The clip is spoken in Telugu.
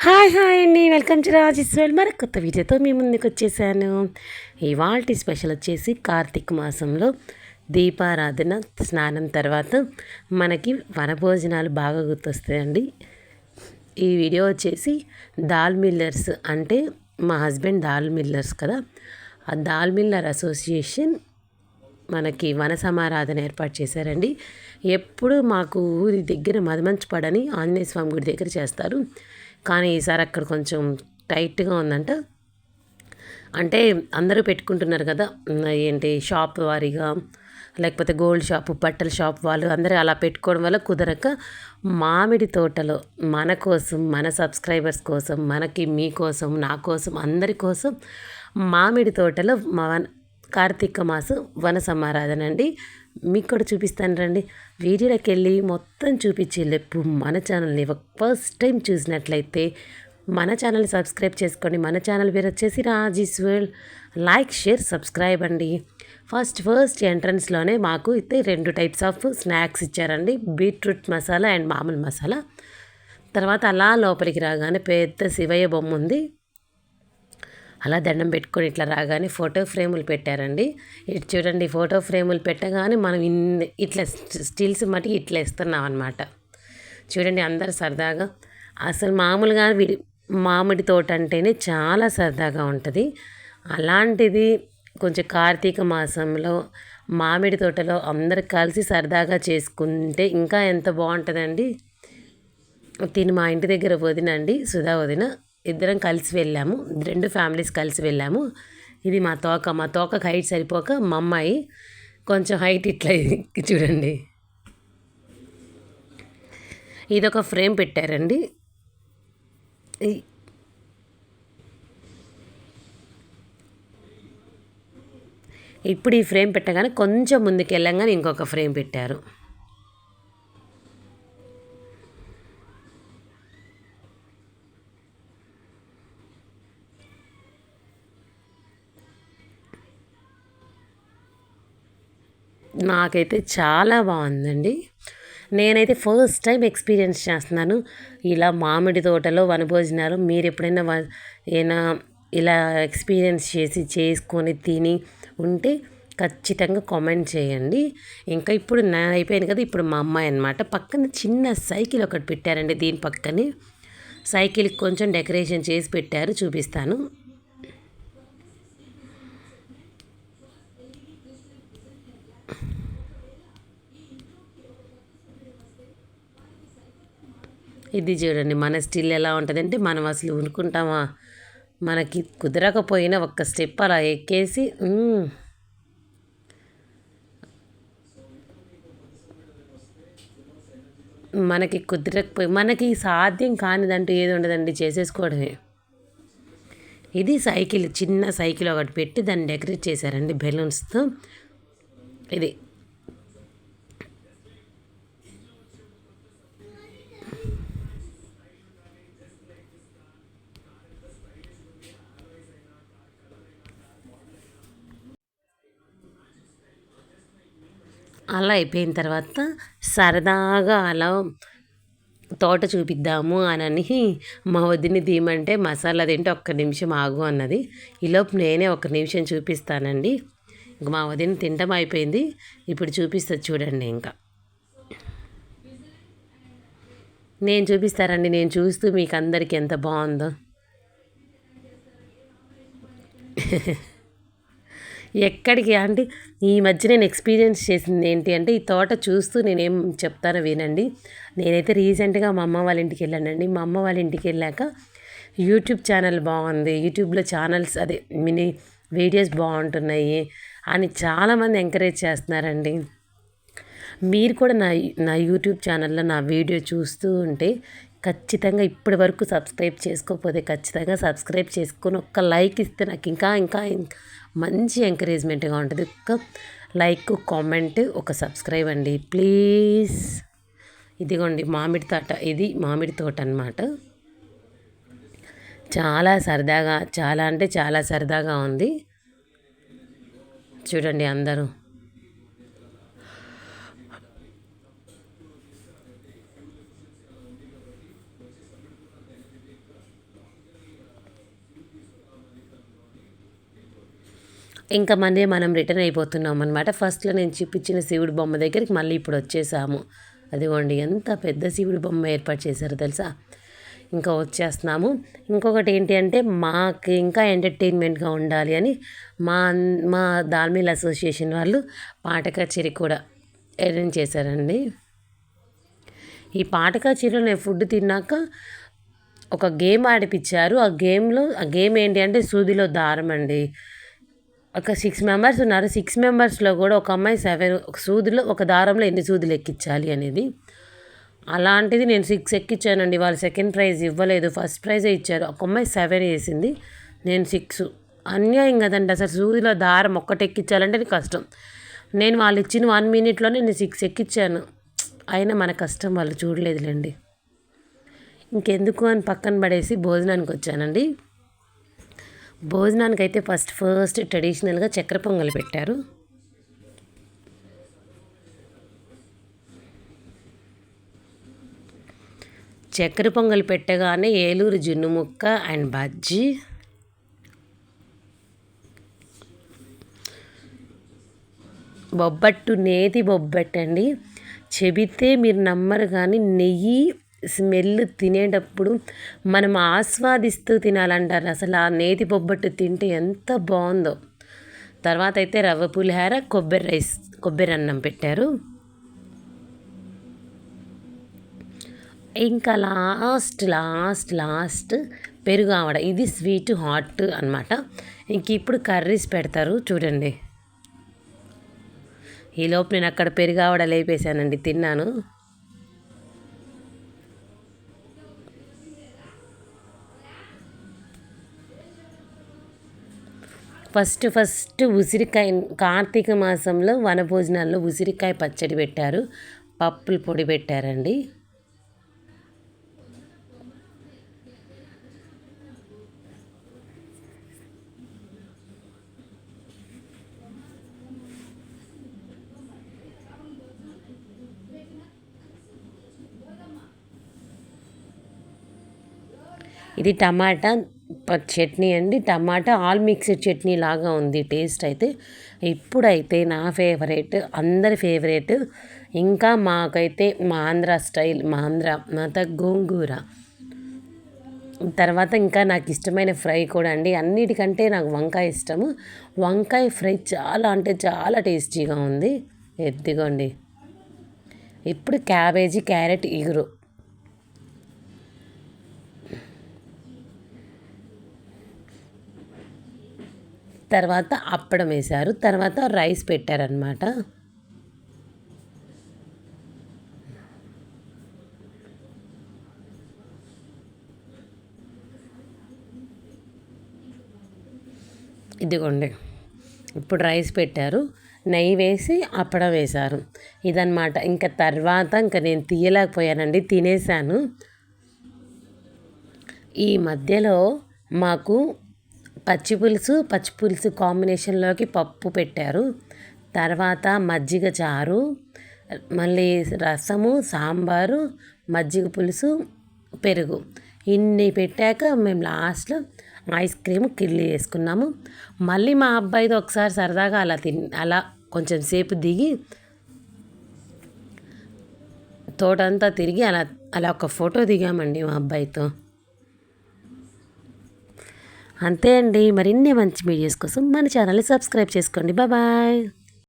హాయ్ అండి. Welcome to Rajeshwari. మరి కొత్త వీడియోతో మీ ముందుకు వచ్చేసాను. ఇవాల్టి స్పెషల్ వచ్చేసి కార్తీక మాసంలో దీపారాధన స్నానం తర్వాత మనకి వనభోజనాలు బాగా గుర్తొస్తాయండి. ఈ వీడియో వచ్చేసి దాల్ మిల్లర్స్ అంటే మా హస్బెండ్ దాల్ మిల్లర్స్ కదా, ఆ దాల్ మిల్లర్ అసోసియేషన్ మనకి వన సమారాధన ఏర్పాటు చేశారండి. ఎప్పుడు మాకు ఊరి దగ్గర మదమంచిపాడని ఆంజనేయ స్వామి గుడి దగ్గర చేస్తారు. కానీ ఈసారి అక్కడ కొంచెం టైట్గా ఉందంట. అంటే అందరూ పెట్టుకుంటున్నారు కదా, ఏంటి షాప్ వారీగా, లేకపోతే గోల్డ్ షాపు, బట్టల షాప్ వాళ్ళు అందరూ అలా పెట్టుకోవడం వల్ల కుదరక మామిడి తోటలో మన కోసం, మన సబ్స్క్రైబర్స్ కోసం, మనకి మీకోసం, నా కోసం, అందరి కోసం మామిడి తోటలో కార్తీక మాసం వన సమారాధన అండి. మీకు కూడా చూపిస్తాను రండి. వీడియోలోకి వెళ్ళి మొత్తం చూపించేలేపు మన ఛానల్ని ఫస్ట్ టైం చూసినట్లయితే మన ఛానల్ని సబ్స్క్రైబ్ చేసుకోండి. మన ఛానల్ పేరు వచ్చేసి Raji's world. Like, share, subscribe అండి. ఫస్ట్ ఎంట్రన్స్లోనే మాకు అయితే 2 టైప్స్ ఆఫ్ స్నాక్స్ ఇచ్చారండి. బీట్రూట్ మసాలా అండ్ మామూలు మసాలా. తర్వాత అలా లోపలికి రాగానే పెద్ద శివయ్య బొమ్మ ఉంది. అలా దండం పెట్టుకొని ఇట్లా రాగానే ఫోటో ఫ్రేములు పెట్టారండి. ఇటు చూడండి, ఫోటో ఫ్రేములు పెట్టగానే మనం ఇట్లా స్టిల్స్ మటుకు ఇట్లా ఇస్తున్నాం అనమాట. చూడండి అందరు సరదాగా. అసలు మామూలుగా మామిడి తోట అంటేనే చాలా సరదాగా ఉంటుంది. అలాంటిది కొంచెం కార్తీక మాసంలో మామిడి తోటలో అందరు కలిసి సరదాగా చేసుకుంటే ఇంకా ఎంత బాగుంటుందండి. తిని మా ఇంటి దగ్గర వదినండి, సుధా వదిన, ఇద్దరం కలిసి వెళ్ళాము. 2 ఫ్యామిలీస్ కలిసి వెళ్ళాము. ఇది మా తోకకు హైట్ సరిపోక మా అమ్మాయి కొంచెం హైట్ ఇట్లా చూడండి. ఇదొక ఫ్రేమ్ పెట్టారండి. ఇప్పుడు ఈ ఫ్రేమ్ పెట్టగానే కొంచెం ముందుకు వెళ్ళంగానే ఇంకొక ఫ్రేమ్ పెట్టారు. నాకైతే చాలా బాగుందండి. నేనైతే ఫస్ట్ టైం ఎక్స్పీరియన్స్ చేస్తున్నాను ఇలా మామిడి తోటలో వనభోజనాలు. మీరు ఎప్పుడైనా ఏమైనా ఇలా ఎక్స్పీరియన్స్ చేసుకొని తిని ఉంటే ఖచ్చితంగా కామెంట్ చేయండి. ఇంకా ఇప్పుడు నేను అయిపోయాను కదా, ఇప్పుడు మా అమ్మాయి అనమాట. పక్కన చిన్న సైకిల్ ఒకటి పెట్టారండి. దీని పక్కనే సైకిల్కి కొంచెం డెకరేషన్ చేసి పెట్టారు, చూపిస్తాను. ఇది చూడండి మన స్టిల్ ఎలా ఉంటుందంటే, మనం అసలు ఉనుకుంటామా, మనకి కుదరకపోయినా ఒక్క స్టెప్ అలా ఎక్కేసి మనకి కుదరకపోయి మనకి సాధ్యం కానిదంటూ ఏది ఉండదండి, చేసేసుకోవడమే. ఇది సైకిల్, చిన్న సైకిల్ ఒకటి పెట్టి దాన్ని డెకరేట్ చేశారండి బెలూన్స్తో. ఇది అలా అయిపోయిన తర్వాత సరదాగా అలా తోట చూపిద్దాము అని మా వదిని తీయమంటే మసాలా తింటే ఒక్క నిమిషం ఆగు అన్నది. ఈలోపు నేనే 1 నిమిషం చూపిస్తానండి. ఇంక మా వదిన తింటం అయిపోయింది. ఇప్పుడు చూపిస్తుంది చూడండి. ఇంకా నేను చూపిస్తారండి, నేను చూస్తూ మీకు అందరికీ ఎంత బాగుందో. ఎక్కడికి అంటే ఈ మధ్య నేను ఎక్స్పీరియన్స్ చేసింది ఏంటి అంటే, ఈ తోట చూస్తూ నేనేం చెప్తానో వినండి. నేనైతే రీసెంట్గా మా అమ్మ వాళ్ళ ఇంటికి వెళ్ళానండి. మా అమ్మ వాళ్ళ ఇంటికి వెళ్ళాక యూట్యూబ్ ఛానల్ బాగుంది, యూట్యూబ్లో ఛానల్స్ అదే మినీ వీడియోస్ బాగుంటున్నాయి అని చాలామంది ఎంకరేజ్ చేస్తున్నారండి. మీరు కూడా నా యూట్యూబ్ ఛానల్లో నా వీడియో చూస్తూ ఉంటే ఖచ్చితంగా ఇప్పటి వరకు సబ్స్క్రైబ్ చేసుకోకపోతే ఖచ్చితంగా సబ్స్క్రైబ్ చేసుకొని ఒక్క లైక్ ఇస్తే నాకు ఇంకా ఇంకా మంచి ఎంకరేజ్మెంట్గా ఉంటుంది. ఒక్క లైక్, కామెంట్, ఒక సబ్స్క్రైబ్ అండి ప్లీజ్. ఇదిగోండి మామిడి తోట, ఇది మామిడి తోట అన్నమాట. చాలా సరదాగా, చాలా అంటే చాలా సరదాగా ఉంది. చూడండి అందరూ. ఇంకా మళ్ళీ మనం రిటర్న్ అయిపోతున్నాం అనమాట. ఫస్ట్లో నేను చూపించిన శివుడి బొమ్మ దగ్గరికి మళ్ళీ ఇప్పుడు వచ్చేసాము. అదిగోండి ఎంత పెద్ద శివుడి బొమ్మ ఏర్పాటు చేశారో తెలుసా. ఇంకా వచ్చేస్తున్నాము. ఇంకొకటి ఏంటి అంటే మాకు ఇంకా ఎంటర్టైన్మెంట్గా ఉండాలి అని మా మా దాల్మిల్ అసోసియేషన్ వాళ్ళు పాట కచేరీ కూడా అరేంజ్ చేశారండి. ఈ పాట కచేరీలో నేను ఫుడ్ తిన్నాక ఒక గేమ్ ఆడిపించారు. ఆ గేమ్ ఏంటి అంటే సూదిలో దారం అండి. ఒక 6 మెంబర్స్ ఉన్నారు. 6 మెంబర్స్లో కూడా ఒక అమ్మాయి 7 ఒక సూదిలో ఒక దారంలో ఎన్ని సూదులు ఎక్కించాలి అనేది. అలాంటిది నేను 6 ఎక్కించానండి. వాళ్ళు సెకండ్ ప్రైజ్ ఇవ్వలేదు, ఫస్ట్ ప్రైజే ఇచ్చారు. ఒక అమ్మాయి 7 వేసింది, నేను 6. అన్యాయం కదండి అసలు. సూదిలో దారం ఒక్కటి ఎక్కించాలంటే కష్టం. నేను వాళ్ళు ఇచ్చిన 1 మినిట్లోనే నేను 6 ఎక్కించాను. అయినా మన కష్టం వాళ్ళు చూడలేదులేండి. ఇంకెందుకు అని పక్కన పడేసి భోజనానికి వచ్చానండి. భోజనానికి అయితే ఫస్ట్ ట్రెడిషనల్గా చక్కెర పొంగల్ పెట్టారు. చక్కెర పొంగల్ పెట్టగానే ఏలూరు జున్ను ముక్క అండ్ బజ్జీ, బొబ్బట్టు, నేతి బొబ్బట్టు అండి. చెబితే మీరు నమ్మరు కానీ నెయ్యి స్మెల్ తినేటప్పుడు మనం ఆస్వాదిస్తూ తినాలంటారు. అసలు ఆ నేతి బొబ్బట్టు తింటే ఎంత బాగుందో. తర్వాత అయితే రవ్వ పులిహార, కొబ్బరి అన్నం పెట్టారు. ఇంకా లాస్ట్ పెరుగు ఆవడ. ఇది స్వీట్ హాట్ అనమాట. ఇంక ఇప్పుడు కర్రీస్ పెడతారు చూడండి. ఈలోపు నేను అక్కడ పెరుగు ఆవడ లేపేశానండి, తిన్నాను. ఫస్ట్ ఉసిరికాయ, కార్తీక మాసంలో వనభోజనాల్లో ఉసిరికాయ పచ్చడి పెట్టారు, పప్పుల పొడి పెట్టారండి. ఇది టమాటా చట్నీ అండి. టమాటా ఆల్ మిక్స్డ్ చట్నీ లాగా ఉంది టేస్ట్ అయితే. ఇప్పుడైతే నా ఫేవరెట్, అందరి ఫేవరెట్, ఇంకా మాకైతే మా ఆంధ్ర స్టైల్, మాత గోంగూర. తర్వాత ఇంకా నాకు ఇష్టమైన ఫ్రై కూడా అండి. అన్నిటికంటే నాకు వంకాయ ఇష్టము. వంకాయ ఫ్రై చాలా అంటే చాలా టేస్టీగా ఉంది. ఎత్తిగోండి. ఇప్పుడు క్యాబేజీ, క్యారెట్ ఇగురు. తర్వాత అప్పడం వేశారు. తర్వాత రైస్ పెట్టారనమాట. ఇదిగోండి, ఇప్పుడు రైస్ పెట్టారు, నెయ్యి వేసి అప్పడం వేశారు. ఇదన్నమాట. ఇంకా తర్వాత నేను తీయలేకపోయానండి, తినేసాను. ఈ మధ్యలో మాకు పచ్చిపులుసు కాంబినేషన్లోకి పప్పు పెట్టారు. తర్వాత మజ్జిగ చారు, మళ్ళీ రసము, సాంబారు, మజ్జిగ పులుసు, పెరుగు, ఇన్ని పెట్టాక మేము లాస్ట్లో ఐస్ క్రీమ్ కిళ్ళి వేసుకున్నాము. మళ్ళీ మా అబ్బాయితో ఒకసారి సరదాగా అలా కొంచెం సేపు దిగి తోటంతా తిరిగి అలా ఒక ఫోటో దిగామండి మా అబ్బాయితో. అంతే అండి. మరిన్ని మంచి వీడియోస్ కోసం మన ఛానల్ని సబ్స్క్రైబ్ చేసుకోండి. బాయ్.